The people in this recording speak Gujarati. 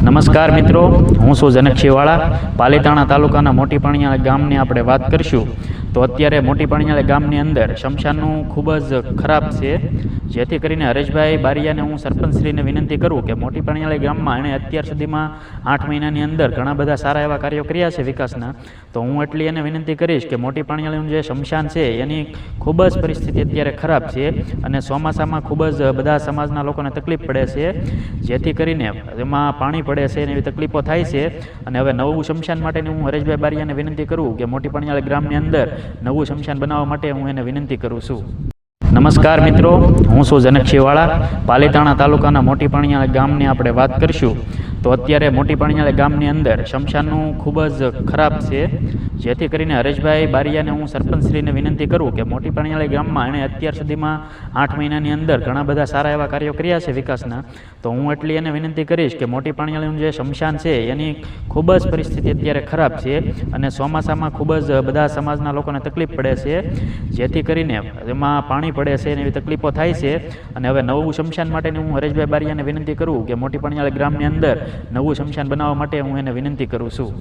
નમસ્કાર મિત્રો, હું છું જનક શિવાળા. પાલીતાણા તાલુકાના મોટી પાણીયાળા ગામની આપણે વાત કરીશું. તો અત્યારે મોટી પાણીયાળા ગામની અંદર શમશાનનું ખૂબ જ ખરાબ છે, જેથી કરીને હરેશભાઈ બારિયાને હું સરપંચશ્રીને વિનંતી કરું કે મોટી પાણીયાળા ગામમાં એણે અત્યાર સુધીમાં 8 મહિનાની અંદર ઘણા બધા સારા એવા કાર્યો કર્યા છે વિકાસના. તો હું એટલી એને વિનંતી કરીશ કે મોટી પાણીયાળાનું જે શમશાન છે એની ખૂબ જ પરિસ્થિતિ અત્યારે ખરાબ છે અને ચોમાસામાં ખૂબ જ બધા સમાજના લોકોને તકલીફ પડે છે, જેથી કરીને એમાં પાણી પડે છે અને એવી તકલીફો થાય છે. અને હવે નવું શમશાન માટેની હું હરેશભાઈ બારિયાને વિનંતી કરું કે મોટી પાણીયાળા ગ્રામની અંદર નવું શમશાન બનાવવા માટે હું એને વિનંતી કરું છું. નમસ્કાર મિત્રો, હું છું જનક શિવાળા. પાલીતાણા તાલુકાના મોટી પાણીયાળા ગામની આપણે વાત કરીશું. તો અત્યારે મોટી પાણીયાળા ગામની અંદર શમશાનનું ખૂબ જ ખરાબ છે, જેથી કરીને હરેશભાઈ બારિયાને હું સરપંચશ્રીને વિનંતી કરું કે મોટી પાણીયાળા ગામમાં એણે અત્યાર સુધીમાં 8 મહિનાની અંદર ઘણા બધા સારા એવા કાર્યો કર્યા છે વિકાસના. તો હું એટલી એને વિનંતી કરીશ કે મોટી પાણીયાળાનું જે શમશાન છે એની ખૂબ જ પરિસ્થિતિ અત્યારે ખરાબ છે અને ચોમાસામાં ખૂબ જ બધા સમાજના લોકોને તકલીફ પડે છે, જેથી કરીને એમાં પાણી પડે છે અને એવી તકલીફો થાય છે. અને હવે નવું શમશાન માટેની હું હરેશભાઈ બારિયાને વિનંતી કરું કે મોટી પાણીયાળા ગ્રામની અંદર નવું શમશાન બનાવવા માટે હું એને વિનંતી કરું છું.